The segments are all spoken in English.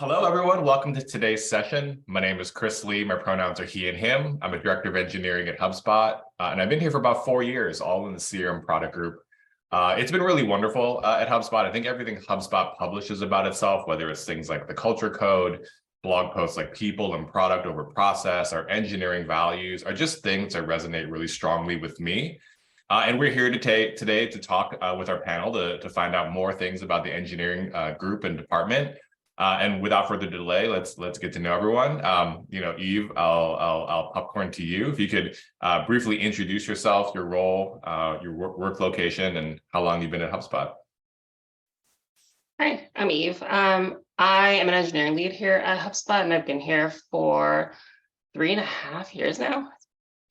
Hello, everyone. Welcome to today's session. My name is Chris Lee. My pronouns are he and him. I'm a director of engineering at HubSpot, and I've been here for about 4 years, all in the CRM product group. It's been really wonderful at HubSpot. I think everything HubSpot publishes about itself, whether it's things like the culture code, blog posts like people and product over process, our engineering values, are just things that resonate really strongly with me. And we're here today to talk with our panel to find out more things about the engineering group and department. And without further delay, let's get to know everyone. Eve, I'll popcorn to you. If you could briefly introduce yourself, your role, your work location, and how long you've been at HubSpot. Hi, I'm Eve. I am an engineering lead here at HubSpot, and I've been here for 3.5 years now.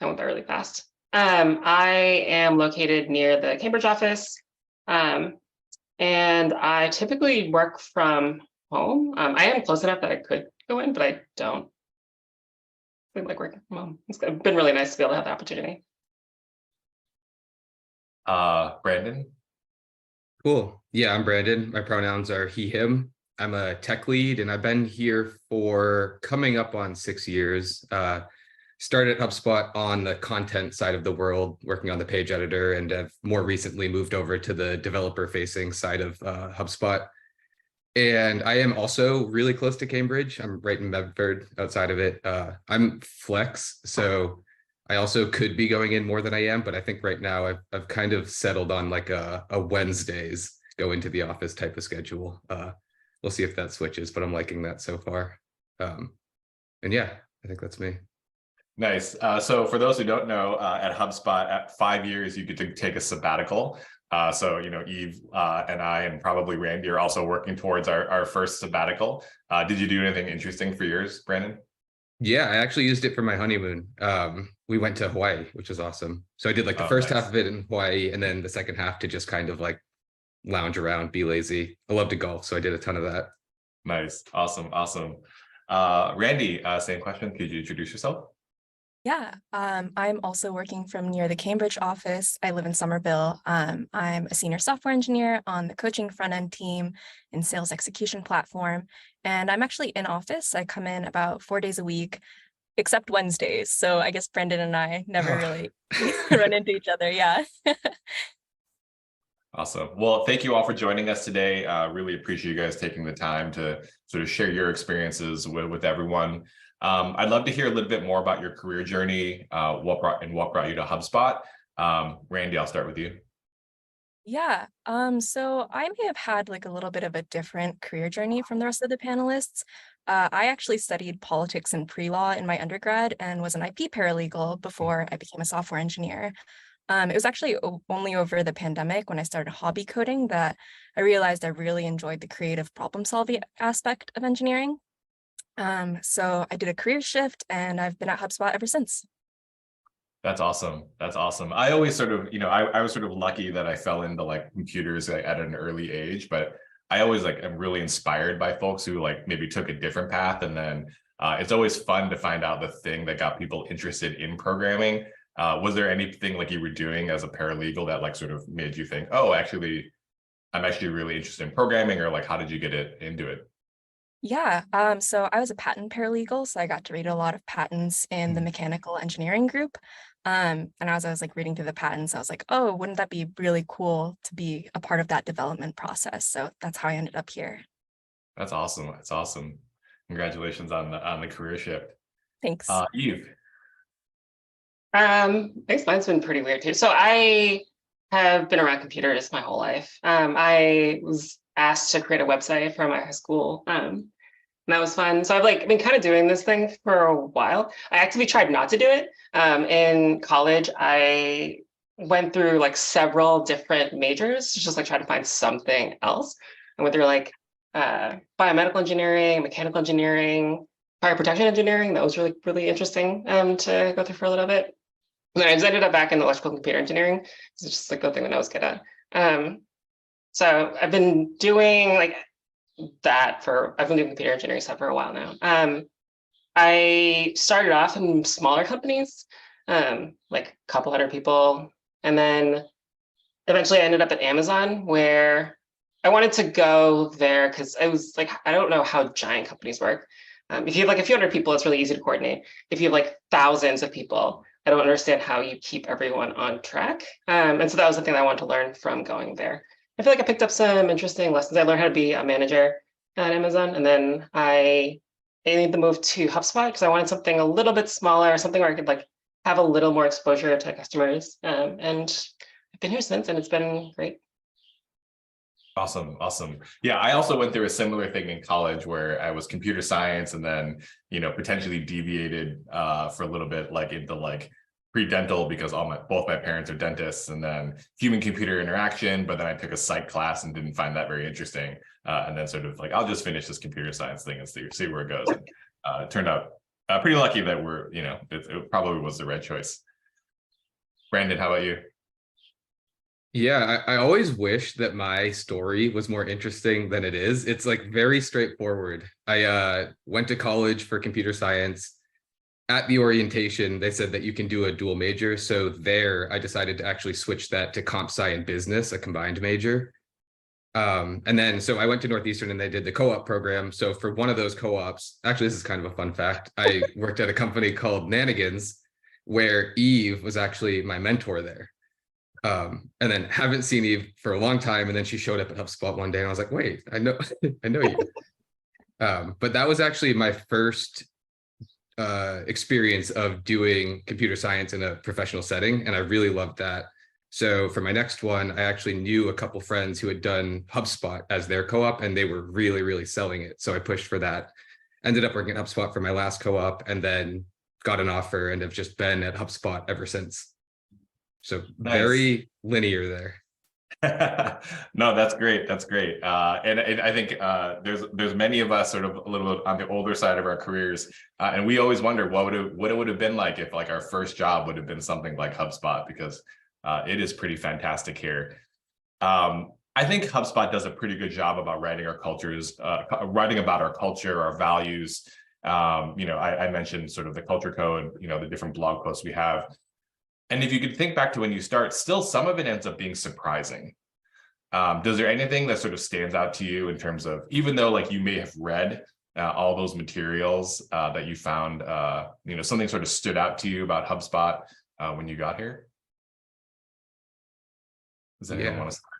I went by really fast. I am located near the Cambridge office, and I typically work from home. I am close enough that I could go in, but I don't. I like working from home. It's been really nice to be able to have the opportunity. Brandon? Cool. Yeah, I'm Brandon. My pronouns are he, him. I'm a tech lead, and I've been here for coming up on 6 years. Started HubSpot on the content side of the world, working on the page editor, and have more recently moved over to the developer-facing side of HubSpot. And I am also really close to Cambridge. I'm right in Medford, outside of it. I'm flex, so I also could be going in more than I am, but I think right now I've kind of settled on like a Wednesdays go into the office type of schedule. We'll see if that switches, but I'm liking that so far. And yeah, I think that's me. Nice. So for those who don't know, at HubSpot, at 5 years, you get to take a sabbatical. Eve and I, and probably Randy, are also working towards our first sabbatical. Did you do anything interesting for yours, Brandon? Yeah, I actually used it for my honeymoon. We went to Hawaii, which was awesome. So I did like the first half of it in Hawaii, and then the second half to just kind of like lounge around, be lazy. I love to golf, so I did a ton of that. Nice. Awesome. Randy, same question. Could you introduce yourself? Yeah, I'm also working from near the Cambridge office. I live in Somerville. I'm a senior software engineer on the coaching front end team and sales execution platform. And I'm actually in office. I come in about 4 days a week, except Wednesdays. So I guess Brendan and I never really run into each other. Yeah. Awesome. Well, thank you all for joining us today. Really appreciate you guys taking the time to sort of share your experiences with everyone. I'd love to hear a little bit more about your career journey, what brought you to HubSpot. Randy, I'll start with you. Yeah, so I may have had like a little bit of a different career journey from the rest of the panelists. I actually studied politics and pre-law in my undergrad and was an IP paralegal before I became a software engineer. It was actually only over the pandemic when I started hobby coding that I realized I really enjoyed the creative problem-solving aspect of engineering. So I did a career shift and I've been at HubSpot ever since. That's awesome. I always sort of, I was sort of lucky that I fell into like computers at an early age, but I always am really inspired by folks who maybe took a different path. And then it's always fun to find out the thing that got people interested in programming. Was there anything you were doing as a paralegal that sort of made you think, oh, actually, I'm actually really interested in programming, or how did you get into it? Yeah, so I was a patent paralegal, so I got to read a lot of patents in the mechanical engineering group. And as I was reading through the patents, I was like, oh, wouldn't that be really cool to be a part of that development process? So that's how I ended up here. That's awesome. Congratulations on the career shift. Thanks. Eve. I think mine's been pretty weird too. So I have been around computers my whole life. I was asked to create a website for my high school. And that was fun. So I've been kind of doing this thing for a while. I actively tried not to do it. In college, I went through several different majors to just try to find something else. I went through biomedical engineering, mechanical engineering, fire protection engineering. That was really interesting to go through for a little bit. And then I just ended up back in electrical computer engineering. It's just the thing that I was good at. So I've been doing I've been doing computer engineering stuff for a while now. I started off in smaller companies, a couple hundred people. And then eventually I ended up at Amazon, where I wanted to go there because I was like, I don't know how giant companies work. If you have like a few hundred people, it's really easy to coordinate. If you have like thousands of people, I don't understand how you keep everyone on track. And so that was the thing I wanted to learn from going there. I feel like I picked up some interesting lessons. I learned how to be a manager at Amazon, and then I made the move to HubSpot because I wanted something a little bit smaller, something where I could like have a little more exposure to customers. And I've been here since, and it's been great. Awesome. Awesome. Yeah. I also went through a similar thing in college where I was computer science and then, potentially deviated for a little bit, like into like pre-dental because both my parents are dentists, and then human computer interaction. But then I took a psych class and didn't find that very interesting. And then sort of like, I'll just finish this computer science thing and see where it goes. And it turned out pretty lucky that it probably was the right choice. Brandon, how about you? Yeah, I always wish that my story was more interesting than it is. It's like very straightforward. I went to college for computer science. At the orientation, they said that you can do a dual major. So there, I decided to actually switch that to comp sci and business, a combined major. And then, so I went to Northeastern and they did the co-op program. So for one of those co-ops, actually, this is kind of a fun fact. I worked at a company called Nanigans, where Eve was actually my mentor there. And then haven't seen Eve for a long time. And then she showed up at HubSpot one day and I was like, wait, I know, I know you. But that was actually my first experience of doing computer science in a professional setting. And I really loved that. So for my next one, I actually knew a couple friends who had done HubSpot as their co-op and they were really, really selling it. So I pushed for that, ended up working at HubSpot for my last co-op and then got an offer and have just been at HubSpot ever since. So Nice. very linear there. No, that's great. That's great. And I think there's many of us sort of a little bit on the older side of our careers, and we always wonder what it would have been like if like our first job would have been something like HubSpot, because it is pretty fantastic here. I think HubSpot does a pretty good job about writing our cultures, writing about our culture, our values. I mentioned sort of the culture code, the different blog posts we have. And if you could think back to when you start, still some of it ends up being surprising. Does there anything that sort of stands out to you in terms of, even though like you may have read all those materials that you found, something sort of stood out to you about HubSpot when you got here? Does anyone want to start?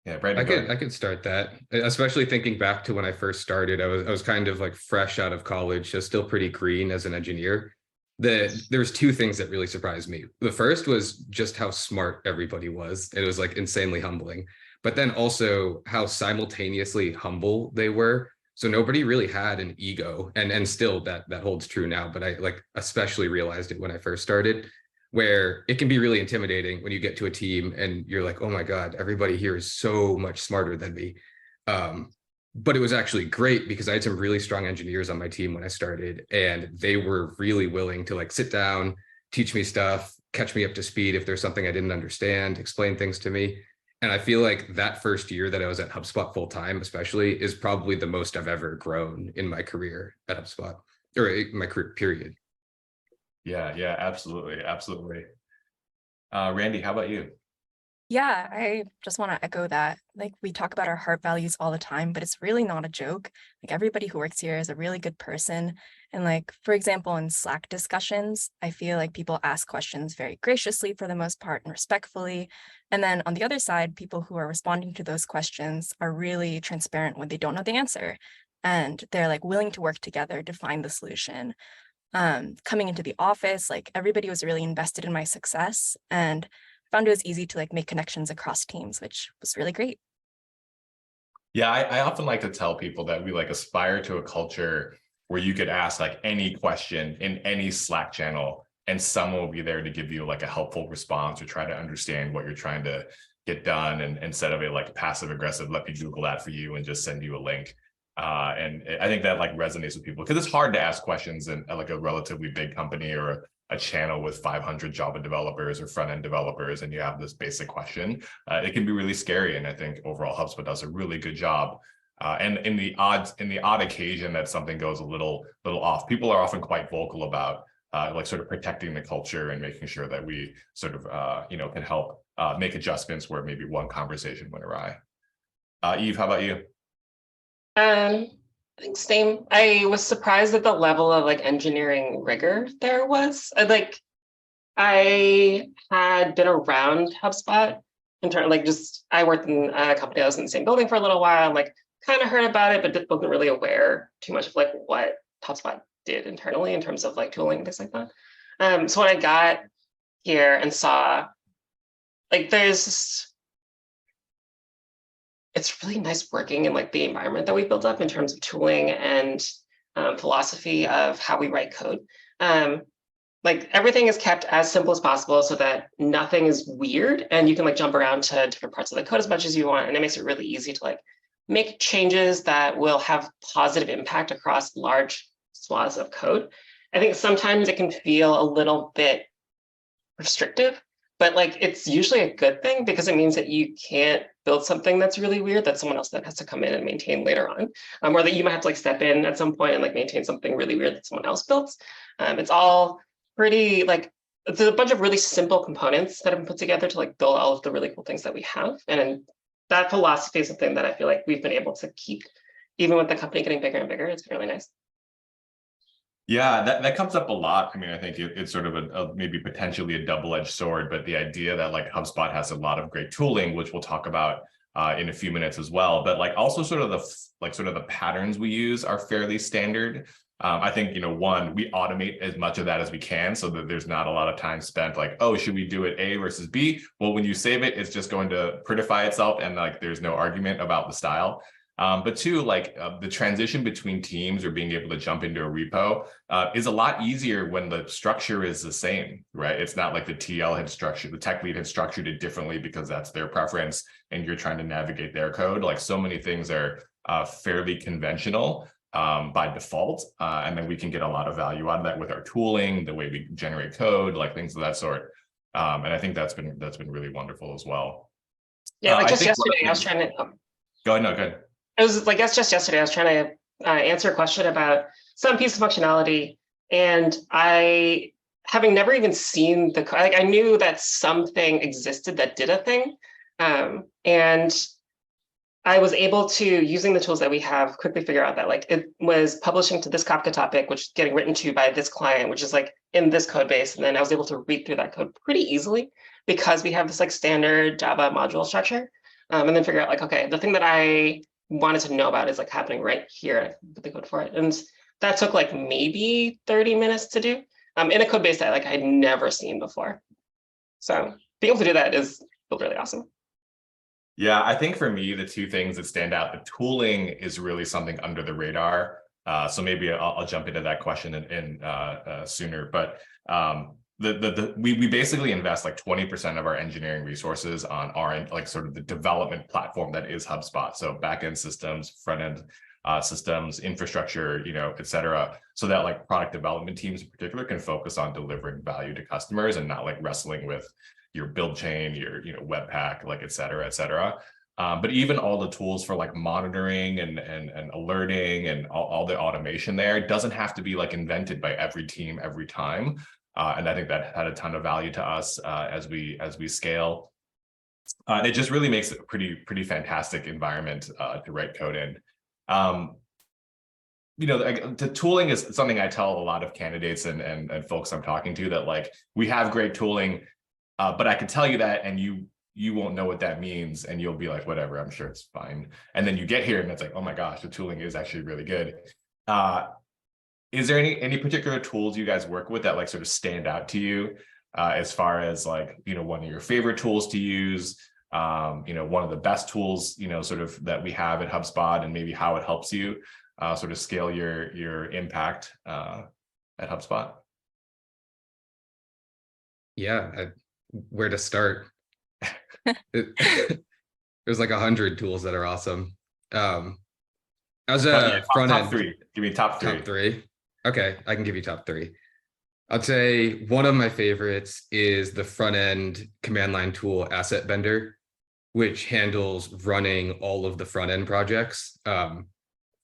Yeah, Brandon, I could start that, especially thinking back to when I first started. I was kind of like fresh out of college, so still pretty green as an engineer. There's two things that really surprised me. The first was just how smart everybody was. It was like insanely humbling, but then also how simultaneously humble they were. So nobody really had an ego, and still that holds true now. But I like especially realized it when I first started, where it can be really intimidating when you get to a team and you're like, oh my God, everybody here is so much smarter than me. But it was actually great because I had some really strong engineers on my team when I started, and they were really willing to like sit down, teach me stuff, catch me up to speed if there's something I didn't understand, explain things to me. And I feel like that first year that I was at HubSpot full time, especially, is probably the most I've ever grown in my career at HubSpot, or in my career period. Yeah, absolutely. Absolutely. Randy, how about you? Yeah, I just want to echo that. Like, we talk about our heart values all the time, but it's really not a joke. Like, everybody who works here is a really good person. And like, for example, in Slack discussions, I feel like people ask questions very graciously for the most part and respectfully. And then on the other side, people who are responding to those questions are really transparent when they don't know the answer. And they're like willing to work together to find the solution. Coming into the office, like everybody was really invested in my success, and found it was easy to like make connections across teams, which was really great. Yeah, I often like to tell people that we like aspire to a culture where you could ask like any question in any Slack channel and someone will be there to give you like a helpful response or try to understand what you're trying to get done, and instead of a like passive aggressive, let me Google that for you and just send you a link. And I think that like resonates with people because it's hard to ask questions in like a relatively big company or a channel with 500 Java developers or front-end developers, and you have this basic question. It can be really scary. And I think overall HubSpot does a really good job. And in the odd occasion that something goes a little off, people are often quite vocal about like sort of protecting the culture and making sure that we sort of can help make adjustments where maybe one conversation went awry. Eve, how about you? I think same. I was surprised at the level of like engineering rigor there was. I had been around HubSpot in terms like just I worked in a company that was in the same building for a little while, like kind of heard about it, but wasn't really aware too much of like what HubSpot did internally in terms of like tooling and things like that. So when I got here and saw like it's really nice working in like the environment that we built up in terms of tooling and philosophy of how we write code. Like everything is kept as simple as possible so that nothing is weird and you can like jump around to different parts of the code as much as you want. And it makes it really easy to like make changes that will have positive impact across large swaths of code. I think sometimes it can feel a little bit restrictive, but like it's usually a good thing because it means that you can't build something that's really weird that someone else that has to come in and maintain later on, or that you might have to like step in at some point and like maintain something really weird that someone else built. It's all pretty like it's a bunch of really simple components that have been put together to like build all of the really cool things that we have. And that philosophy is something that I feel like we've been able to keep even with the company getting bigger and bigger. It's been really nice. Yeah, that comes up a lot. I mean, I think it's sort of a maybe potentially a double-edged sword, but the idea that like HubSpot has a lot of great tooling, which we'll talk about in a few minutes as well, but like also sort of the patterns we use are fairly standard. I think, one, we automate as much of that as we can so that there's not a lot of time spent like, oh, should we do it A versus B? Well, when you save it, it's just going to prettify itself and like there's no argument about the style. But two, like the transition between teams or being able to jump into a repo is a lot easier when the structure is the same, right? It's not like the the tech lead had structured it differently because that's their preference and you're trying to navigate their code. Like so many things are fairly conventional by default. And then we can get a lot of value out of that with our tooling, the way we generate code, like things of that sort. And I think that's been really wonderful as well. Yeah, like just yesterday, I was trying to go ahead. No, go ahead. It was like just yesterday, I was trying to answer a question about some piece of functionality, and I, having never even seen the code, I knew that something existed that did a thing, and I was able to, using the tools that we have, quickly figure out that like it was publishing to this Kafka topic, which is getting written to by this client, which is like in this code base, and then I was able to read through that code pretty easily because we have this like standard Java module structure, and then figure out like, okay, the thing that I wanted to know about is like happening right here. I put the code for it, and that took like maybe 30 minutes to do in a code base that like I'd never seen before. So being able to do that is really awesome. Yeah, I think for me, the two things that stand out, the tooling is really something under the radar. So maybe I'll jump into that question in sooner, but we basically invest like 20% of our engineering resources on like sort of the development platform that is HubSpot. So backend systems, front end systems, infrastructure, et cetera, so that like product development teams in particular can focus on delivering value to customers and not like wrestling with your build chain, your Webpack, like et cetera, et cetera. But even all the tools for like monitoring and alerting and all the automation there doesn't have to be like invented by every team every time. And I think that had a ton of value to us as we scale. And it just really makes it a pretty fantastic environment to write code in. The tooling is something I tell a lot of candidates and folks I'm talking to that like we have great tooling, but I can tell you that and you won't know what that means and you'll be like, whatever, I'm sure it's fine. And then you get here and it's like, oh my gosh, the tooling is actually really good. Is there any particular tools you guys work with that like sort of stand out to you as far as like, one of your favorite tools to use, one of the best tools, sort of that we have at HubSpot and maybe how it helps you sort of scale your impact at HubSpot? Yeah, where to start? There's like 100 tools that are awesome. As a front end, top three. Give me top three. Top three. Okay, I can give you top three. I'd say one of my favorites is the front end command line tool Asset Vendor, which handles running all of the front end projects.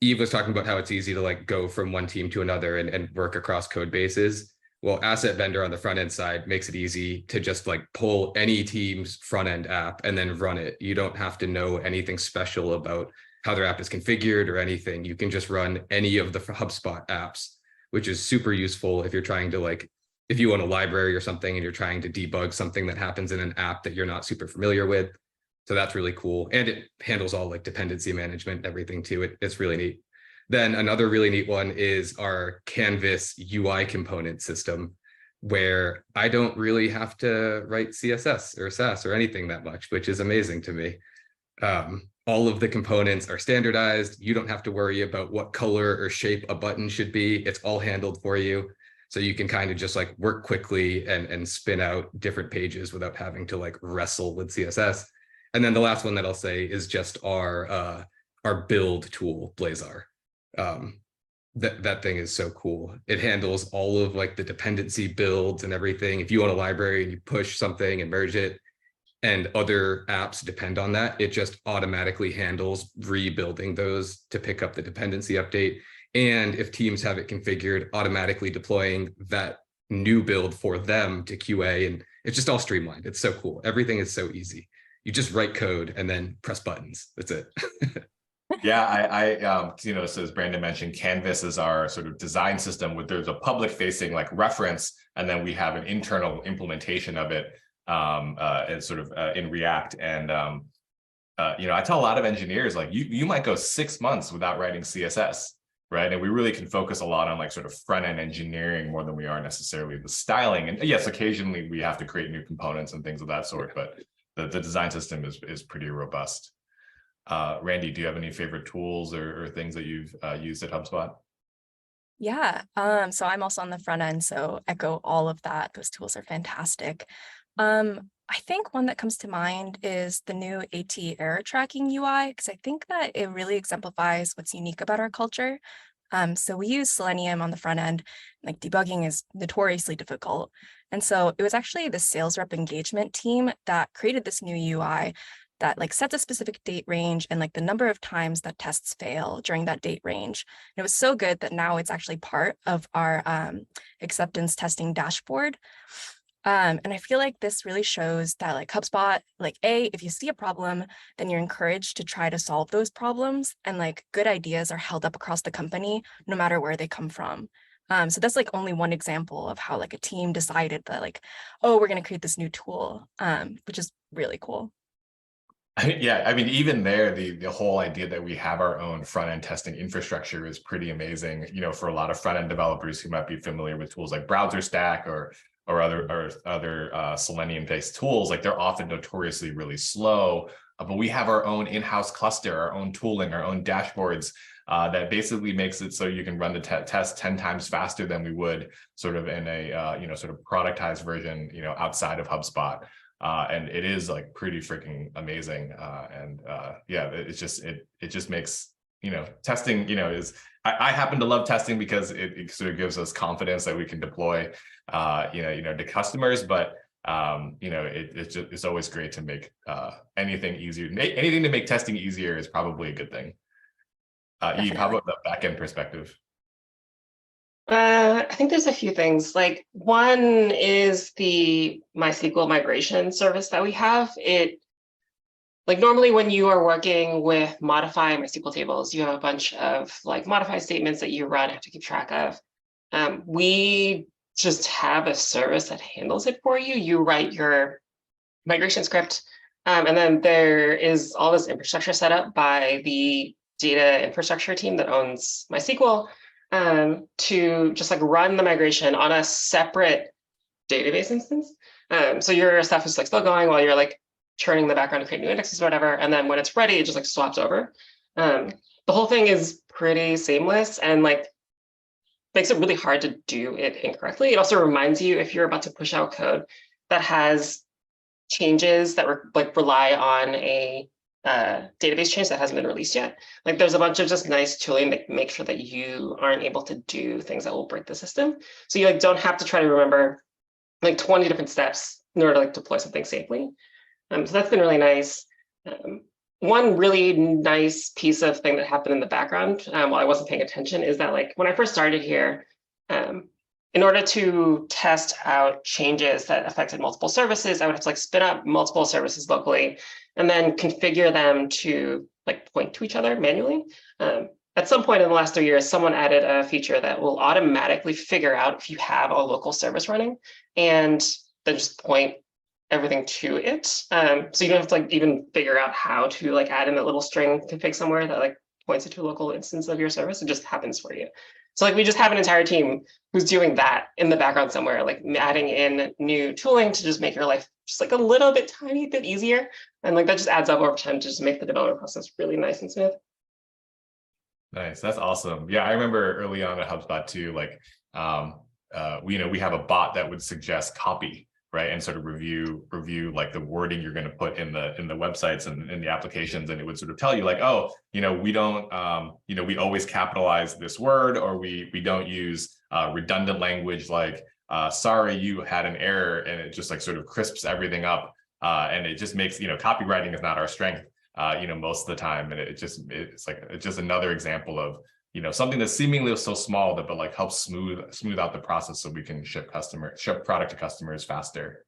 Eve was talking about how it's easy to like go from one team to another and work across code bases. Well, Asset Vendor on the front end side makes it easy to just like pull any team's front end app and then run it. You don't have to know anything special about how their app is configured or anything. You can just run any of the HubSpot apps, which is super useful if you're trying to like, if you own a library or something and you're trying to debug something that happens in an app that you're not super familiar with. So that's really cool. And it handles all like dependency management, everything too. It's really neat. Then another really neat one is our Canvas UI component system, where I don't really have to write CSS or SAS or anything that much, which is amazing to me. All of the components are standardized. You don't have to worry about what color or shape a button should be. It's all handled for you. So you can kind of just like work quickly and spin out different pages without having to like wrestle with CSS. And then the last one that I'll say is just our build tool, Blazar. That thing is so cool. It handles all of like the dependency builds and everything. If you own a library and you push something and merge it and other apps depend on that, it just automatically handles rebuilding those to pick up the dependency update. And if teams have it configured, automatically deploying that new build for them to QA. And it's just all streamlined. It's so cool. Everything is so easy. You just write code and then press buttons. That's it. Yeah, I so as Brandon mentioned, Canvas is our sort of design system with there's a public facing like reference, and then we have an internal implementation of it and sort of in React. And I tell a lot of engineers like you might go 6 months without writing CSS, right? And we really can focus a lot on like sort of front end engineering more than we are necessarily the styling. And yes, occasionally we have to create new components and things of that sort, but the design system is pretty robust. Randy, do you have any favorite tools or things that you've used at HubSpot? Yeah, so I'm also on the front end, so echo all of that. Those tools are fantastic. I think one that comes to mind is the new AT error tracking UI, because I think that it really exemplifies what's unique about our culture. So we use Selenium on the front end, like debugging is notoriously difficult. And so it was actually the sales rep engagement team that created this new UI that like sets a specific date range and like the number of times that tests fail during that date range. And it was so good that now it's actually part of our acceptance testing dashboard. And I feel like this really shows that like HubSpot, like if you see a problem, then you're encouraged to try to solve those problems, and like good ideas are held up across the company, no matter where they come from. So that's like only one example of how like a team decided that like, oh, we're going to create this new tool, which is really cool. Yeah, I mean, even there, the whole idea that we have our own front end testing infrastructure is pretty amazing. For a lot of front end developers who might be familiar with tools like Browser Stack or other Selenium based tools, like they're often notoriously really slow. But we have our own in-house cluster, our own tooling, our own dashboards that basically makes it so you can run the test 10 times faster than we would sort of in a sort of productized version, outside of HubSpot. And it is like pretty freaking amazing. It just makes, testing, is, I happen to love testing because it sort of gives us confidence that we can deploy, to customers. But, it's always great to make anything easier. Anything to make testing easier is probably a good thing. Eve, how about the backend perspective? I think there's a few things. Like one is the MySQL migration service that we have. It like normally when you are working with modifying MySQL tables, you have a bunch of like modify statements that you run, have to keep track of. We just have a service that handles it for you. You write your migration script, and then there is all this infrastructure set up by the data infrastructure team that owns MySQL. To just like run the migration on a separate database instance. So your stuff is like still going while you're like churning the background to create new indexes or whatever. And then when it's ready, it just like swaps over. The whole thing is pretty seamless and like makes it really hard to do it incorrectly. It also reminds you if you're about to push out code that has changes that rely on a database change that hasn't been released yet. Like there's a bunch of just nice tooling to make sure that you aren't able to do things that will break the system. So you like don't have to try to remember like 20 different steps in order to like deploy something safely. So that's been really nice. One really nice piece of thing that happened in the background while I wasn't paying attention is that like when I first started here, in order to test out changes that affected multiple services, I would have to like spin up multiple services locally and then configure them to like point to each other manually. At some point in the last 3 years, someone added a feature that will automatically figure out if you have a local service running and then just point everything to it. So you don't have to like even figure out how to like add in a little string config somewhere that like points it to a local instance of your service. It just happens for you. So like we just have an entire team who's doing that in the background somewhere, like adding in new tooling to just make your life just like a little bit tiny bit easier. And like that just adds up over time to just make the development process really nice and smooth. Nice. That's awesome. Yeah, I remember early on at HubSpot too, like, we have a bot that would suggest copy, right? And sort of review like the wording you're going to put in the websites and in the applications. And it would sort of tell you like, oh, we don't, we always capitalize this word, or we don't use redundant language like, sorry, you had an error, and it just like sort of crisps everything up. And it just makes, copywriting is not our strength. Most of the time. And it's just another example of, something that's seemingly so small that, but like helps smooth out the process so we can ship product to customers faster.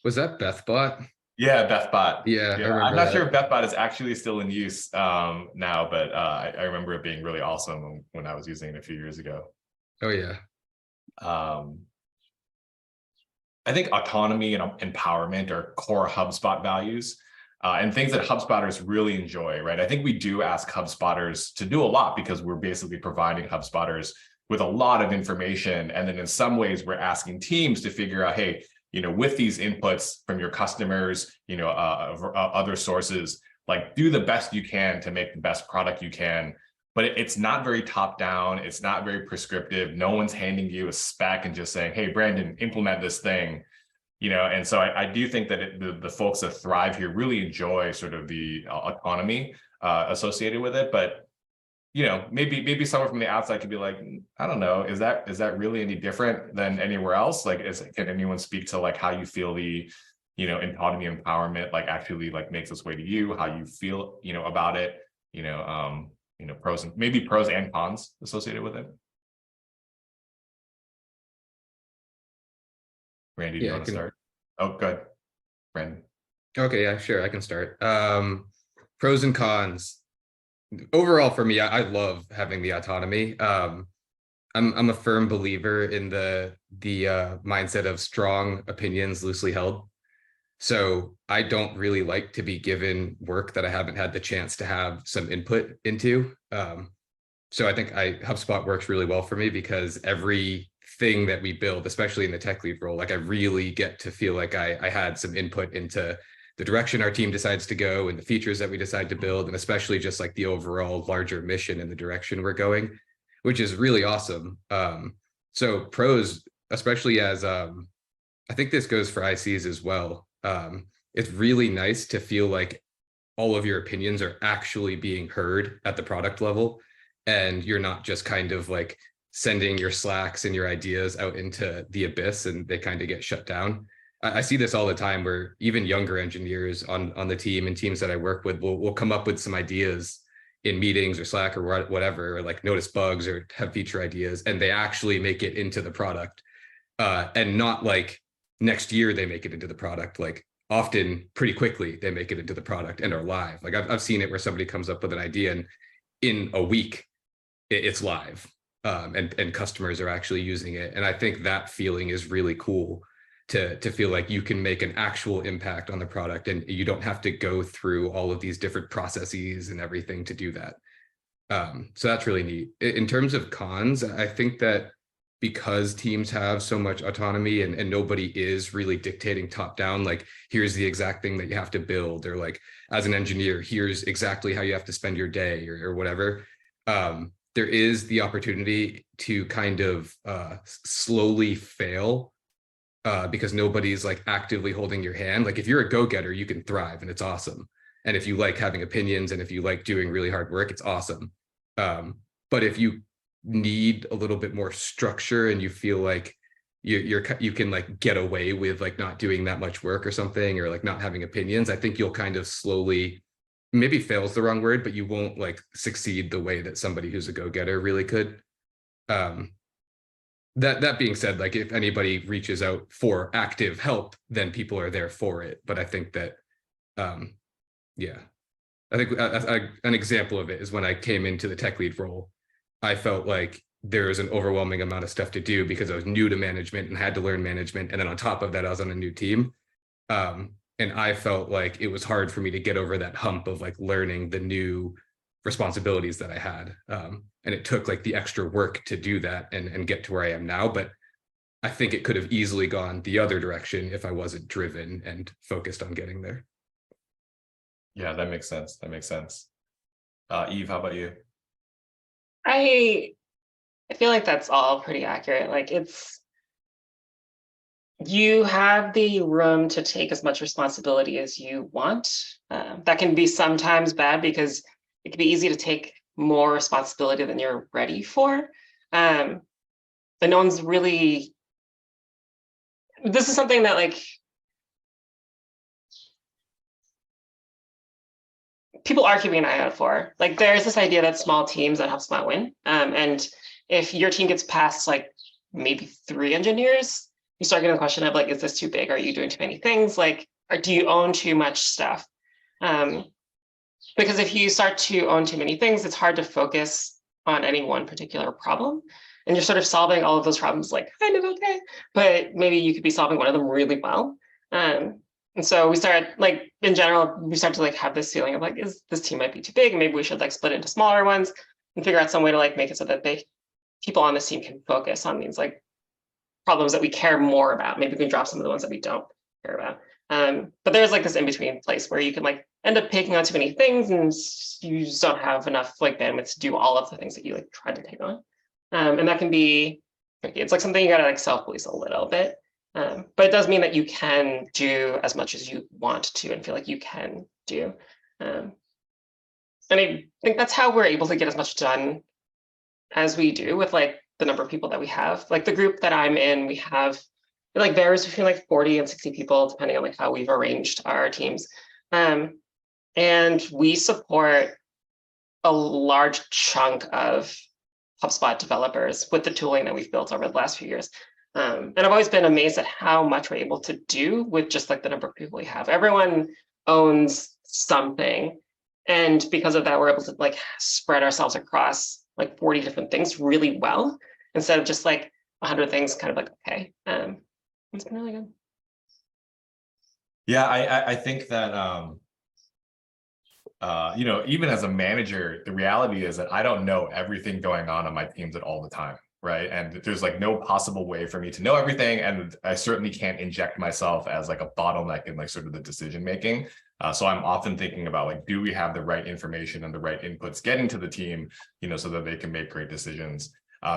Was that BethBot? Yeah, BethBot. Yeah, I'm not sure if BethBot is actually still in use now, but I remember it being really awesome when I was using it a few years ago. Oh yeah. I think autonomy and empowerment are core HubSpot values. And things that HubSpotters really enjoy, right? I think we do ask HubSpotters to do a lot because we're basically providing HubSpotters with a lot of information. And then in some ways, we're asking teams to figure out, hey, with these inputs from your customers, other sources, like do the best you can to make the best product you can. But it's not very top down. It's not very prescriptive. No one's handing you a spec and just saying, hey, Brandon, implement this thing. And so I do think that the folks that thrive here really enjoy sort of the autonomy associated with it. But, maybe someone from the outside could be like, I don't know, is that really any different than anywhere else? Like, can anyone speak to like how you feel the, autonomy empowerment, like actually like makes its way to you, how you feel, about it, pros and cons associated with it? Randy, do you want to start? Oh, good. Brandon. Okay, yeah, sure, I can start. Pros and cons. Overall, for me, I love having the autonomy. I'm a firm believer in the mindset of strong opinions loosely held. So I don't really like to be given work that I haven't had the chance to have some input into. So I think HubSpot works really well for me because everything that we build, especially in the tech lead role, like I really get to feel like I had some input into the direction our team decides to go and the features that we decide to build, and especially just like the overall larger mission and the direction we're going, which is really awesome. So pros, especially as I think this goes for ICs as well. It's really nice to feel like all of your opinions are actually being heard at the product level, and you're not just kind of like sending your Slacks and your ideas out into the abyss and they kind of get shut down. I see this all the time where even younger engineers on the team and teams that I work with will come up with some ideas in meetings or Slack or whatever, or like notice bugs or have feature ideas, and they actually make it into the product. And not like next year they make it into the product, like often pretty quickly they make it into the product and are live. Like I've seen it where somebody comes up with an idea and in a week it's live. And customers are actually using it. And I think that feeling is really cool to feel like you can make an actual impact on the product and you don't have to go through all of these different processes and everything to do that. So that's really neat. In terms of cons, I think that because teams have so much autonomy and nobody is really dictating top down, like here's the exact thing that you have to build, or like as an engineer, here's exactly how you have to spend your day or whatever. There is the opportunity to kind of slowly fail because nobody's like actively holding your hand. Like if you're a go-getter, you can thrive and it's awesome. And if you like having opinions and if you like doing really hard work, it's awesome. But if you need a little bit more structure and you feel like you can like get away with like not doing that much work or something, or like not having opinions, I think you'll kind of slowly, maybe fail's the wrong word, but you won't like succeed the way that somebody who's a go-getter really could. That being said, like if anybody reaches out for active help, then people are there for it. But I think that, yeah, I think an example of it is when I came into the tech lead role, I felt like there was an overwhelming amount of stuff to do because I was new to management and had to learn management. And then on top of that, I was on a new team. And I felt like it was hard for me to get over that hump of like learning the new responsibilities that I had. And it took like the extra work to do that and get to where I am now. But I think it could have easily gone the other direction if I wasn't driven and focused on getting there. Yeah, that makes sense. That makes sense. Eve, how about you? I feel like that's all pretty accurate. Like you have the room to take as much responsibility as you want. That can be sometimes bad because it can be easy to take more responsibility than you're ready for. But no one's really, this is something that like people are keeping an eye out for. Like there's this idea that small teams that HubSpot win. And if your team gets past like maybe 3 engineers, you start getting the question of like, is this too big? Are you doing too many things? Like, or do you own too much stuff? Because if you start to own too many things, it's hard to focus on any one particular problem. And you're sort of solving all of those problems like kind of okay, but maybe you could be solving one of them really well. And so we start like in general, we start to like have this feeling of like, is this team might be too big? Maybe we should like split into smaller ones and figure out some way to like make it so that people on this team can focus on these like problems that we care more about. Maybe we can drop some of the ones that we don't care about. But there's like this in-between place where you can like end up taking on too many things and you just don't have enough like bandwidth to do all of the things that you like tried to take on. And that can be tricky. It's like something you gotta like self-police a little bit. But it does mean that you can do as much as you want to and feel like you can do. And I think that's how we're able to get as much done as we do with like the number of people that we have. Like the group that I'm in, we have, it like varies between like 40 and 60 people, depending on like how we've arranged our teams. And we support a large chunk of HubSpot developers with the tooling that we've built over the last few years. And I've always been amazed at how much we're able to do with just like the number of people we have. Everyone owns something. And because of that, we're able to like spread ourselves across like 40 different things really well, instead of just like 100 things kind of like, okay. It's been really good. Yeah, I think that, you know, even as a manager, the reality is that I don't know everything going on my teams at all the time, right? And there's like no possible way for me to know everything. And I certainly can't inject myself as like a bottleneck in like sort of the decision making. So I'm often thinking about like, do we have the right information and the right inputs getting to the team, you know, so that they can make great decisions.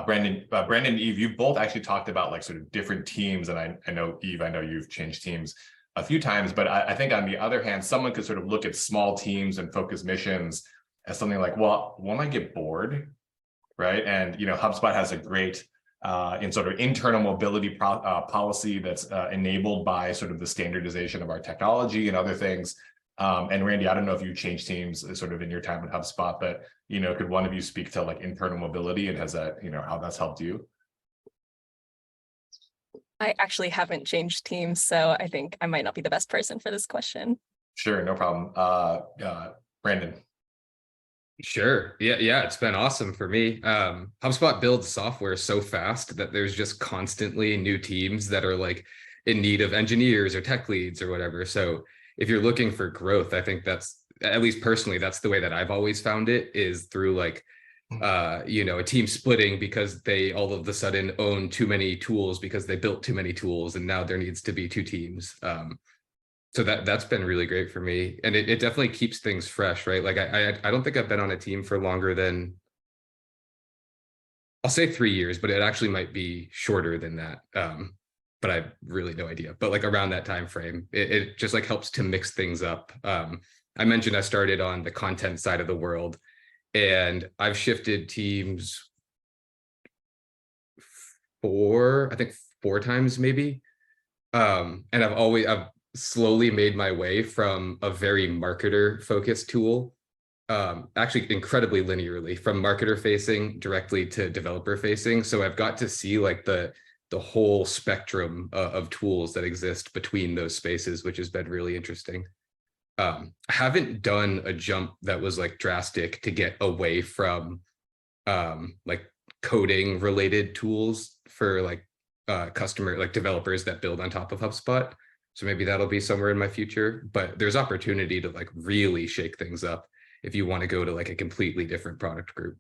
Brandon and Eve, you both actually talked about like sort of different teams. And I know, Eve, I know you've changed teams a few times, but I think on the other hand, someone could sort of look at small teams and focus missions as something like, well, won't I get bored, right? And, you know, HubSpot has a great in sort of internal mobility policy that's enabled by sort of the standardization of our technology and other things. And Randy, I don't know if you changed teams sort of in your time at HubSpot, but, you know, could one of you speak to like internal mobility and has that, you know, how that's helped you? I actually haven't changed teams, so I think I might not be the best person for this question. Sure, no problem. Brandon. Sure. Yeah, it's been awesome for me. HubSpot builds software so fast that there's just constantly new teams that are like in need of engineers or tech leads or whatever. So if you're looking for growth, I think that's, at least personally, that's the way that I've always found it, is through like, you know, a team splitting because they all of a sudden own too many tools because they built too many tools and now there needs to be 2 teams. So that's been really great for me, and it definitely keeps things fresh, right? Like I don't think I've been on a team for longer than, I'll say 3 years, but it actually might be shorter than that. But I have really no idea. But like around that time frame, it just like helps to mix things up. I mentioned I started on the content side of the world, and I've shifted teams 4 times maybe. And I've slowly made my way from a very marketer focused tool actually incredibly linearly from marketer facing directly to developer facing. So I've got to see like the whole spectrum of tools that exist between those spaces, which has been really interesting. I haven't done a jump that was like drastic to get away from like coding related tools for like customer like developers that build on top of HubSpot. So maybe that'll be somewhere in my future, but there's opportunity to like really shake things up if you want to go to like a completely different product group.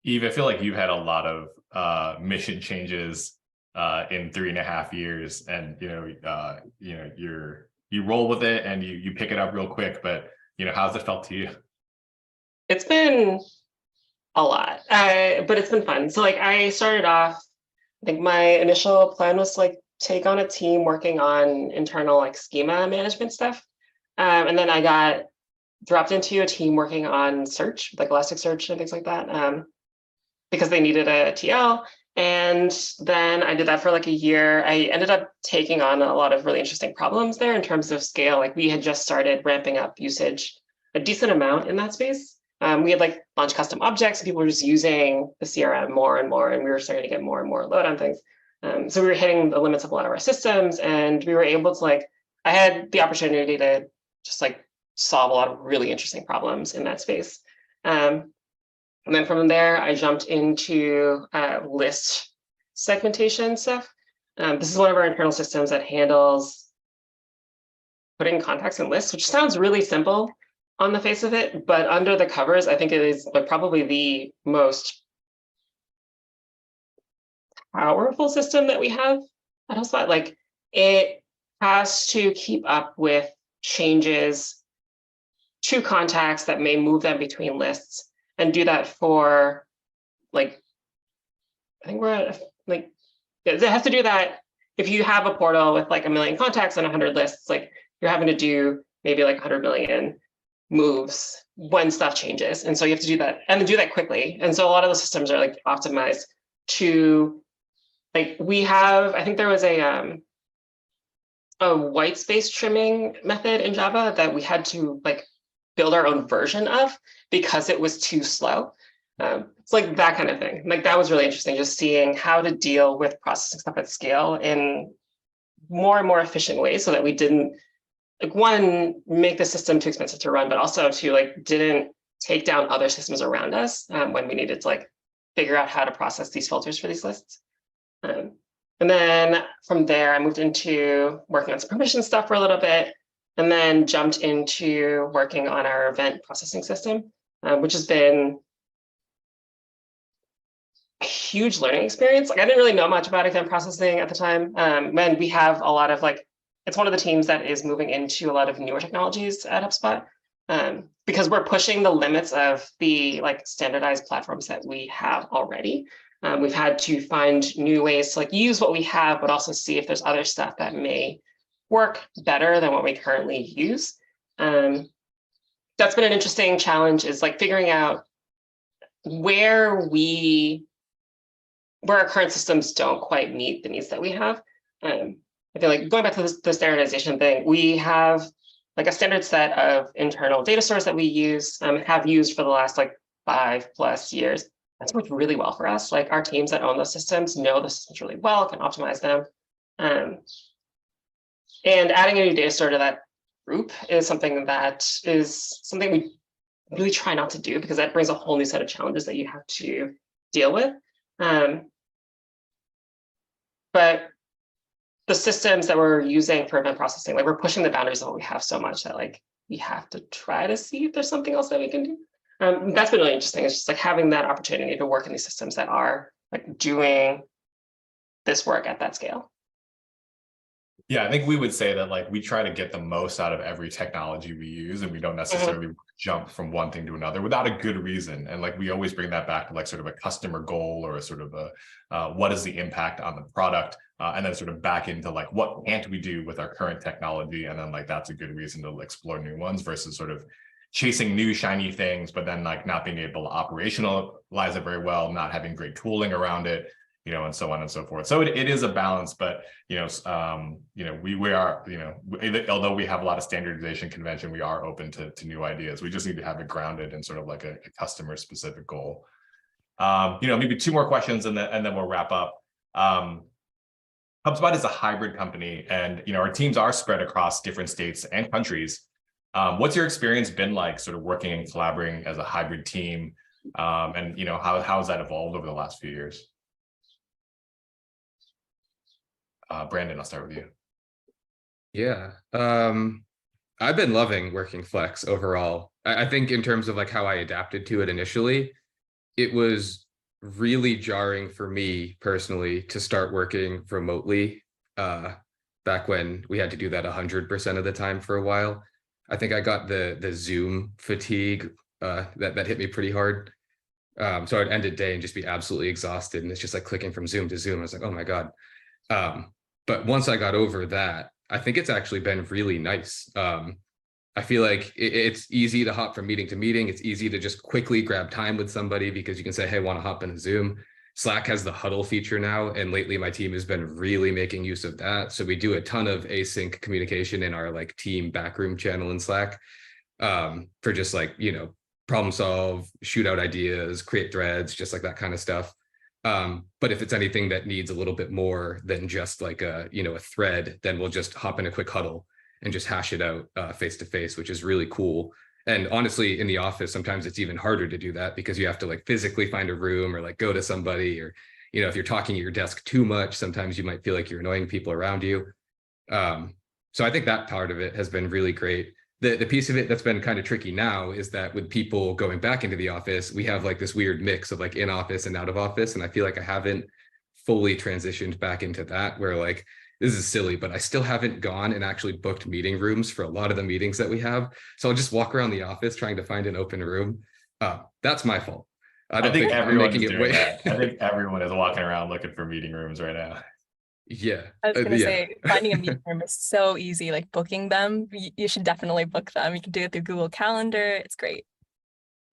Eve, I feel like you've had a lot of mission changes in 3.5 years, and you roll with it and you pick it up real quick. But how's it felt to you? It's been a lot, but it's been fun. So like I started off, I think my initial plan was to like take on a team working on internal like schema management stuff, and then I got dropped into a team working on search, like Elasticsearch and things like that, because they needed a TL. And then I did that for like a year. I ended up taking on a lot of really interesting problems there in terms of scale. Like we had just started ramping up usage a decent amount in that space. We had like launched custom objects and people were just using the CRM more and more, and we were starting to get more and more load on things. So we were hitting the limits of a lot of our systems, and we were able to like, I had the opportunity to just like solve a lot of really interesting problems in that space. And then from there, I jumped into list segmentation stuff. This is one of our internal systems that handles putting contacts in lists, which sounds really simple on the face of it, but under the covers, I think it is like probably the most powerful system that we have at HubSpot. Like it has to keep up with changes to contacts that may move them between lists, and do that for like, I think we're at like, it has to do that if you have a portal with like 1 million contacts and 100 lists, like you're having to do maybe like 100 million moves when stuff changes. And so you have to do that and do that quickly. And so a lot of the systems are like optimized to like, we have, I think there was a white space trimming method in Java that we had to like build our own version of because it was too slow. It's like that kind of thing. Like that was really interesting, just seeing how to deal with processing stuff at scale in more and more efficient ways so that we didn't, like, one, make the system too expensive to run, but also to like didn't take down other systems around us when we needed to like figure out how to process these filters for these lists. And then from there, I moved into working on some permission stuff for a little bit, and then jumped into working on our event processing system, which has been a huge learning experience. Like I didn't really know much about event processing at the time. And we have a lot of like, it's one of the teams that is moving into a lot of newer technologies at HubSpot, because we're pushing the limits of the like standardized platforms that we have already. We've had to find new ways to like use what we have, but also see if there's other stuff that may work better than what we currently use. That's been an interesting challenge, is like figuring out where our current systems don't quite meet the needs that we have. I feel like going back to the standardization thing, we have like a standard set of internal data stores that we use, have used for the last like 5+ years. That's worked really well for us. Like our teams that own those systems know the systems really well, can optimize them. And adding a new data store to that group is something we really try not to do, because that brings a whole new set of challenges that you have to deal with. But the systems that we're using for event processing, like we're pushing the boundaries of what we have so much that like we have to try to see if there's something else that we can do. That's been really interesting. It's just like having that opportunity to work in these systems that are like doing this work at that scale. Yeah, I think we would say that like we try to get the most out of every technology we use, and we don't necessarily jump from one thing to another without a good reason. And like we always bring that back to like sort of a customer goal, or a sort of a what is the impact on the product, and then sort of back into like what can't we do with our current technology, and then like that's a good reason to explore new ones versus sort of chasing new shiny things, but then like not being able to operationalize it very well, not having great tooling around it. and so on and so forth. So it is a balance, but we are, although we have a lot of standardization convention, we are open to new ideas. We just need to have it grounded in sort of like a customer specific goal. Maybe two more questions and then we'll wrap up. HubSpot is a hybrid company, and our teams are spread across different states and countries. What's your experience been like sort of working and collaborating as a hybrid team? And how has that evolved over the last few years? Brandon, I'll start with you. Yeah. I've been loving working flex overall. I think in terms of like how I adapted to it initially, it was really jarring for me personally to start working remotely back when we had to do that 100% of the time for a while. I think I got the Zoom fatigue that hit me pretty hard. So I'd end a day and just be absolutely exhausted, and it's just like clicking from Zoom to Zoom. I was like, oh my God. But once I got over that, I think it's actually been really nice. I feel like it's easy to hop from meeting to meeting. It's easy to just quickly grab time with somebody because you can say, hey, want to hop in a Zoom? Slack has the huddle feature now, and lately my team has been really making use of that. So we do a ton of async communication in our like team backroom channel in Slack for just like, problem solve, shoot out ideas, create threads, just like that kind of stuff. But if it's anything that needs a little bit more than just like a thread, then we'll just hop in a quick huddle and just hash it out face to face, which is really cool. And honestly, in the office, sometimes it's even harder to do that because you have to like physically find a room or like go to somebody, or, if you're talking at your desk too much, sometimes you might feel like you're annoying people around you. So I think that part of it has been really great. The piece of it that's been kind of tricky now is that with people going back into the office, we have like this weird mix of like in office and out of office. And I feel like I haven't fully transitioned back into that, where like, this is silly, but I still haven't gone and actually booked meeting rooms for a lot of the meetings that we have. So I'll just walk around the office trying to find an open room. That's my fault. I think everyone is doing that. I think everyone is walking around looking for meeting rooms right now. Yeah. I was gonna say, finding a meeting room is so easy. Like booking them, you should definitely book them. You can do it through Google Calendar. It's great.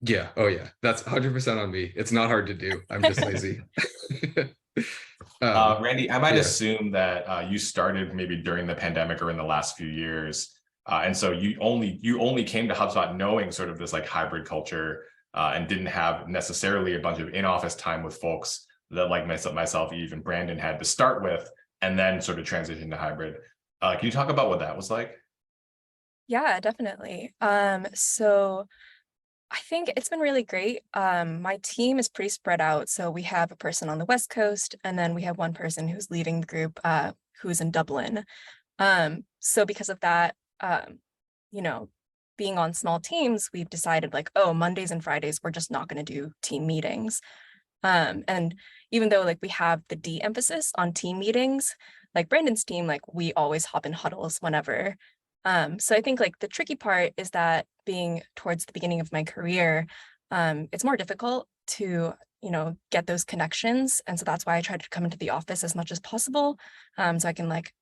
Yeah. Oh yeah. That's 100% on me. It's not hard to do. I'm just lazy. Randy, I might assume that you started maybe during the pandemic or in the last few years. And so you only came to HubSpot knowing sort of this like hybrid culture and didn't have necessarily a bunch of in-office time with folks that like myself, Eve, and Brandon had to start with, and then sort of transition to hybrid. Can you talk about what that was like? Yeah, definitely. So I think it's been really great. My team is pretty spread out. So we have a person on the West Coast, and then we have one person who's leading the group who's in Dublin. So because of that, being on small teams, we've decided like, oh, Mondays and Fridays, we're just not going to do team meetings. And even though like we have the de-emphasis on team meetings, like Brandon's team, like we always hop in huddles whenever. So I think like the tricky part is that being towards the beginning of my career, it's more difficult to, get those connections. And so that's why I try to come into the office as much as possible. So I can like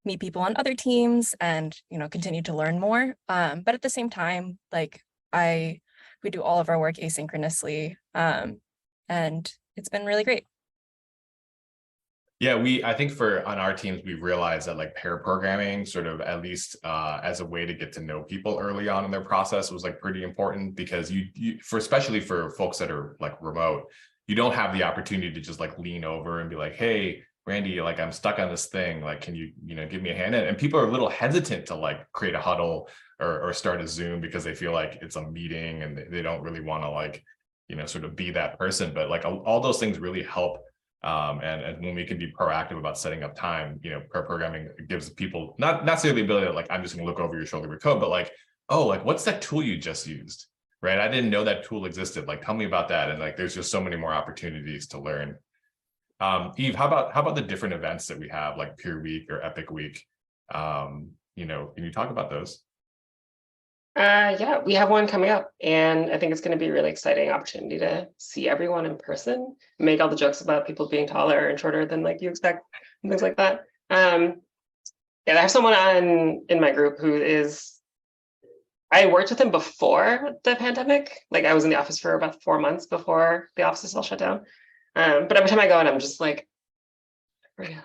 meet people on other teams and, continue to learn more. But at the same time, like we do all of our work asynchronously. And it's been really great. Yeah, I think on our teams, we realized that like pair programming sort of at least as a way to get to know people early on in their process was like pretty important, because especially for folks that are like remote, you don't have the opportunity to just like lean over and be like, hey, Randy, like I'm stuck on this thing. Like, can you, give me a hand? And people are a little hesitant to like create a huddle or start a Zoom because they feel like it's a meeting and they don't really want to like, sort of be that person. But like all those things really help. And when we can be proactive about setting up time, pair programming gives people not necessarily the ability to like, I'm just going to look over your shoulder with code, but like, oh, like what's that tool you just used? Right. I didn't know that tool existed. Like, tell me about that. And like, there's just so many more opportunities to learn. Eve, how about the different events that we have, like Peer Week or Epic Week? Can you talk about those? Yeah, we have one coming up, and I think it's going to be a really exciting opportunity to see everyone in person, make all the jokes about people being taller and shorter than like you expect, and things like that. Yeah, I have someone in my group who I worked with him before the pandemic. Like I was in the office for about 4 months before the offices all shut down. But every time I go and I'm just like, yeah,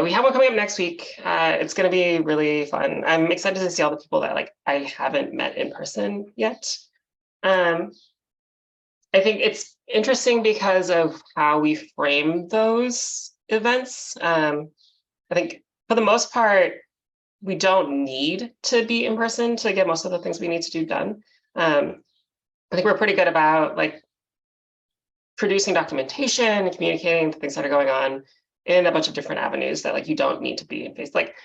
we have one coming up next week. It's going to be really fun. I'm excited to see all the people that like I haven't met in person yet. I think it's interesting because of how we frame those events. I think for the most part, we don't need to be in person to get most of the things we need to do done. I think we're pretty good about like producing documentation and communicating the things that are going on in a bunch of different avenues that like you don't need to be in face. Like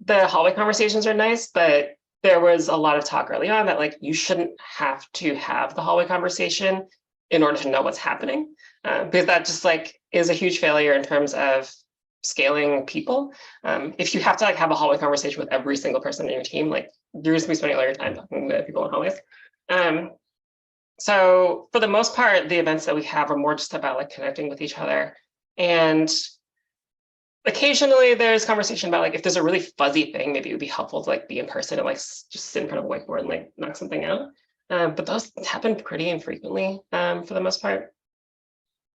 the hallway conversations are nice, but there was a lot of talk early on that like you shouldn't have to have the hallway conversation in order to know what's happening, because that just like is a huge failure in terms of scaling people. If you have to like have a hallway conversation with every single person in your team, like you're just gonna be spending all your time talking to people in hallways. So for the most part, the events that we have are more just about like connecting with each other. And occasionally there's conversation about like if there's a really fuzzy thing, maybe it would be helpful to like be in person and like just sit in front of a whiteboard and like knock something out. But those happen pretty infrequently for the most part.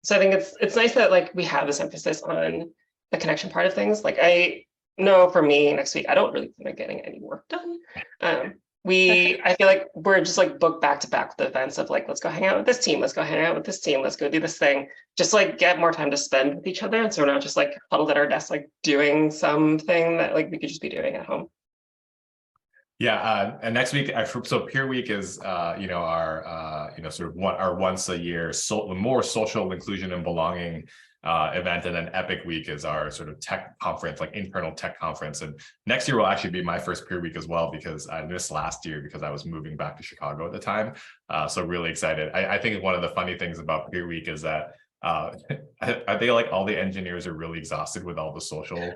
So I think it's nice that like we have this emphasis on the connection part of things. Like I know for me next week, I don't really think I'm getting any work done. I feel like we're just like booked back to back with the events of like, let's go hang out with this team. Let's go hang out with this team. Let's go do this thing. Just like get more time to spend with each other. And so we're not just like huddled at our desk, like doing something that like we could just be doing at home. Yeah, and next week, so Peer Week is, our, sort of our once a year, more social inclusion and belonging event, and then Epic Week is our sort of tech conference, like internal tech conference. And next year will actually be my first Peer Week as well, because I missed last year because I was moving back to Chicago at the time. So really excited. I think one of the funny things about Peer Week is that I think like all the engineers are really exhausted with all the social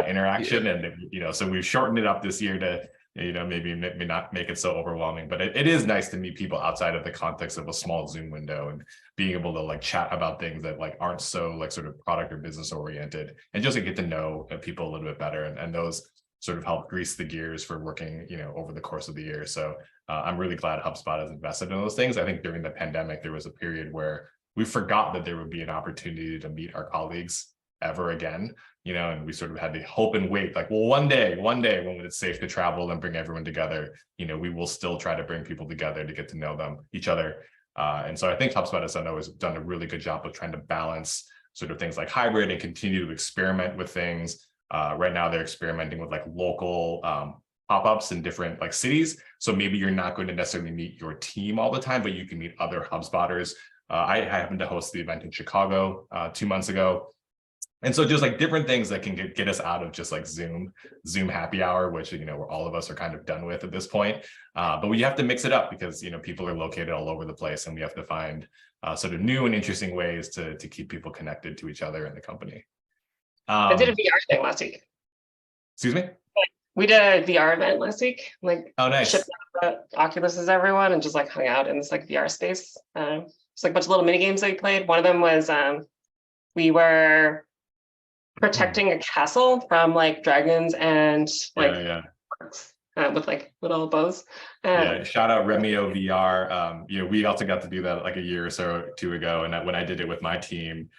interaction, and so we've shortened it up this year to maybe not make it so overwhelming, but it is nice to meet people outside of the context of a small Zoom window and being able to like chat about things that like aren't so like sort of product or business oriented, and just to get to know people a little bit better, and those sort of help grease the gears for working over the course of the year. So I'm really glad HubSpot has invested in those things. I think during the pandemic there was a period where we forgot that there would be an opportunity to meet our colleagues ever again, and we sort of had to hope and wait, like, well, one day when it's safe to travel and bring everyone together, we will still try to bring people together to get to know each other. And so I think HubSpot has done a really good job of trying to balance sort of things like hybrid and continue to experiment with things. Right now they're experimenting with like local pop-ups in different like cities. So maybe you're not going to necessarily meet your team all the time, but you can meet other HubSpotters. I happened to host the event in Chicago 2 months ago. And so just like different things that can get us out of just like Zoom happy hour, which, where all of us are kind of done with at this point. But we have to mix it up because, people are located all over the place, and we have to find sort of new and interesting ways to keep people connected to each other in the company. I did a VR thing last week. Excuse me? We did a VR event last week. Like, oh, nice. Shipped out the Oculuses everyone and just like hung out in this like VR space. It's like a bunch of little mini games that we played. One of them was we were protecting a castle from like dragons and like with like little bows. Shout out Remio VR. We also got to do that like a year or so two ago, and when I did it with my team,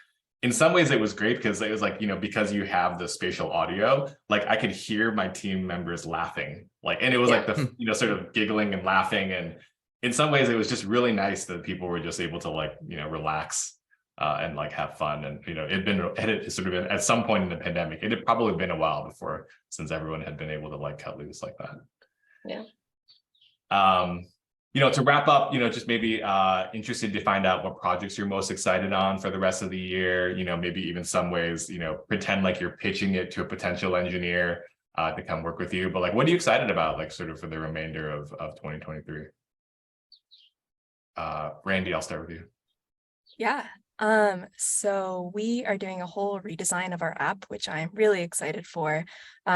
in some ways it was great because it was like, because you have the spatial audio, like I could hear my team members laughing, like, and it was like the sort of giggling and laughing, and in some ways it was just really nice that people were just able to like relax and like have fun. And it had sort of been at some point in the pandemic, it had probably been a while before since everyone had been able to like cut loose like that. To wrap up, just maybe interested to find out what projects you're most excited on for the rest of the year. Maybe even some ways, pretend like you're pitching it to a potential engineer to come work with you. But like, what are you excited about, like sort of for the remainder of 2023? Randy, I'll start with you. Yeah. So we are doing a whole redesign of our app, which I'm really excited for.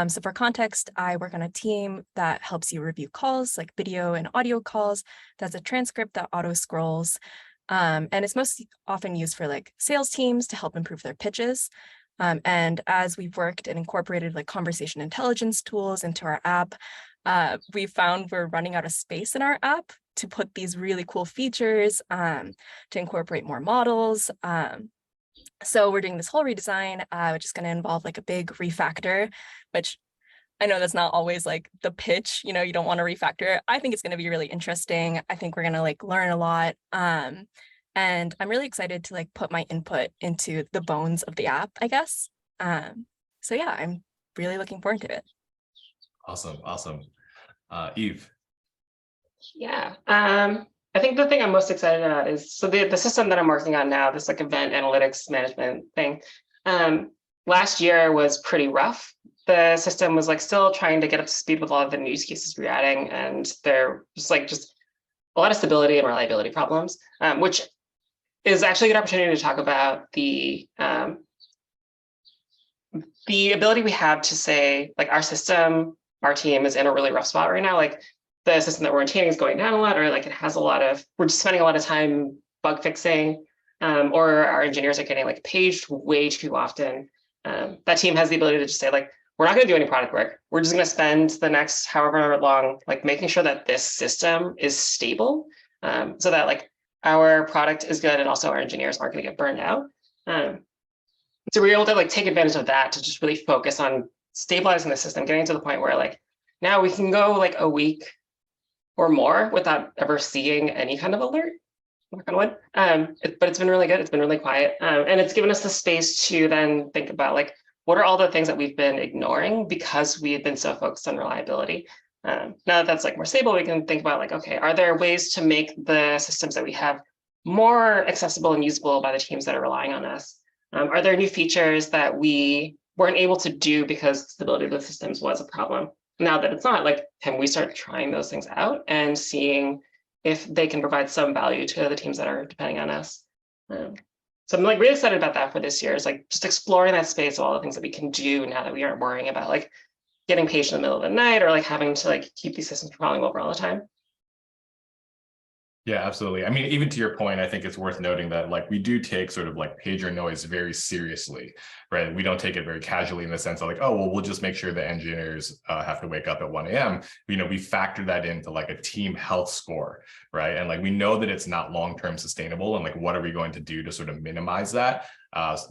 So for context, I work on a team that helps you review calls, like video and audio calls. That's a transcript that auto scrolls. And it's most often used for like sales teams to help improve their pitches. And as we've worked and incorporated like conversation intelligence tools into our app, we found we're running out of space in our app to put these really cool features, to incorporate more models. So we're doing this whole redesign, which is going to involve like a big refactor, which I know that's not always like the pitch, you know, you don't want to refactor. I think it's going to be really interesting. I think we're going to like learn a lot. And I'm really excited to like put my input into the bones of the app, I guess. So yeah, I'm really looking forward to it. Awesome. Eve. Yeah. I think the thing I'm most excited about is, so the system that I'm working on now, this like event analytics management thing, last year was pretty rough. The system was like still trying to get up to speed with a lot of the use cases we're adding, and there was like just a lot of stability and reliability problems, which is actually a good opportunity to talk about the ability we have to say like our system, our team is in a really rough spot right now. Like the system that we're maintaining is going down a lot, or like it has a lot of, we're just spending a lot of time bug fixing, or our engineers are getting like paged way too often. That team has the ability to just say like, we're not going to do any product work. We're just going to spend the next however long, like making sure that this system is stable, so that like our product is good and also our engineers aren't going to get burned out. So we're able to like take advantage of that to just really focus on stabilizing the system, getting to the point where like now we can go like a week or more without ever seeing any kind of alert. Knock on wood. But it's been really good. It's been really quiet, and it's given us the space to then think about like, what are all the things that we've been ignoring because we've been so focused on reliability? Now that that's like more stable, we can think about like, okay, are there ways to make the systems that we have more accessible and usable by the teams that are relying on us? Are there new features that we weren't able to do because the stability of the systems was a problem? Now that it's not, like, can we start trying those things out and seeing if they can provide some value to the teams that are depending on us? So I'm like really excited about that for this year. Is like just exploring that space of all the things that we can do now that we aren't worrying about like getting paged in the middle of the night or like having to like keep these systems crawling over all the time. Yeah, absolutely. I mean, even to your point, I think it's worth noting that like we do take sort of like pager noise very seriously, right? We don't take it very casually in the sense of like, oh, well, we'll just make sure the engineers have to wake up at 1 a.m. You know, we factor that into like a team health score, right? And like we know that it's not long-term sustainable, and like what are we going to do to sort of minimize that?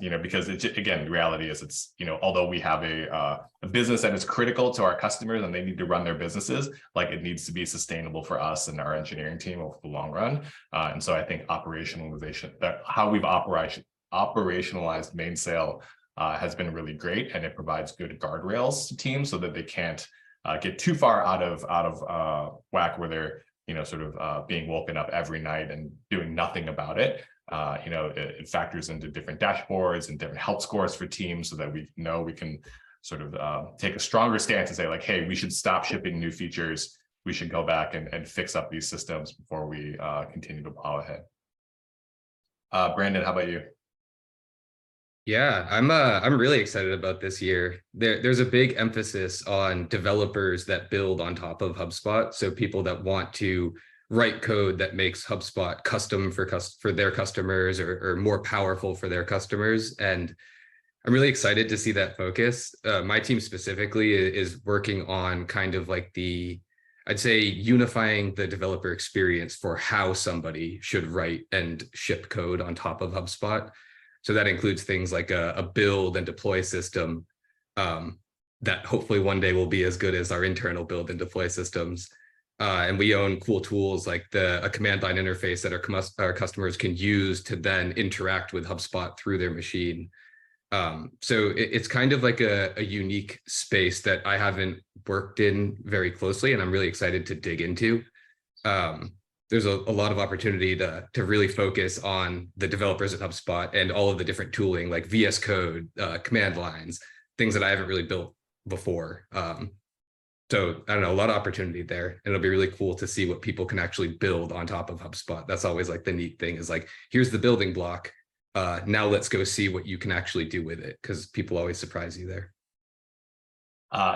You know, because it, again, the reality is it's, you know, although we have a business that is critical to our customers and they need to run their businesses, like it needs to be sustainable for us and our engineering team over the long run. And so I think operationalization, how we've operationalized Mainsail has been really great, and it provides good guardrails to teams so that they can't get too far out of whack where they're, you know, sort of being woken up every night and doing nothing about it. You know, it factors into different dashboards and different health scores for teams so that we know we can sort of take a stronger stance and say like, hey, we should stop shipping new features. We should go back and fix up these systems before we continue to plow ahead. Brandon, how about you? Yeah, I'm really excited about this year. There's a big emphasis on developers that build on top of HubSpot. So people that want to write code that makes HubSpot custom for their customers or more powerful for their customers. And I'm really excited to see that focus. My team specifically is working on kind of like I'd say unifying the developer experience for how somebody should write and ship code on top of HubSpot. So that includes things like a build and deploy system that hopefully one day will be as good as our internal build and deploy systems. And we own cool tools like a command line interface that our customers can use to then interact with HubSpot through their machine. So it's kind of like a unique space that I haven't worked in very closely, and I'm really excited to dig into. There's a lot of opportunity to really focus on the developers at HubSpot and all of the different tooling like VS Code, command lines, things that I haven't really built before. So I don't know, a lot of opportunity there. And it'll be really cool to see what people can actually build on top of HubSpot. That's always like the neat thing is like, here's the building block. Now let's go see what you can actually do with it, because people always surprise you there.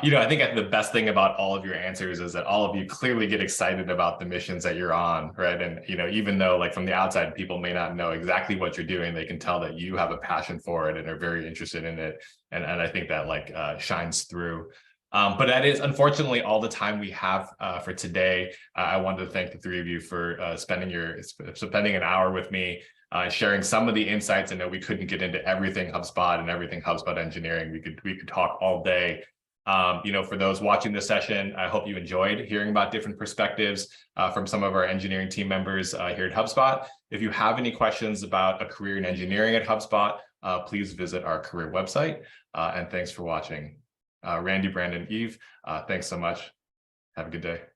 You know, I think the best thing about all of your answers is that all of you clearly get excited about the missions that you're on, right? And, you know, even though like from the outside, people may not know exactly what you're doing, they can tell that you have a passion for it and are very interested in it. And I think that like shines through. But that is unfortunately all the time we have for today. I wanted to thank the three of you for spending an hour with me, sharing some of the insights. I know we couldn't get into everything HubSpot and everything HubSpot engineering. We could talk all day. For those watching this session, I hope you enjoyed hearing about different perspectives from some of our engineering team members here at HubSpot. If you have any questions about a career in engineering at HubSpot, please visit our career website. And thanks for watching. Randy, Brandon, Eve, thanks so much. Have a good day.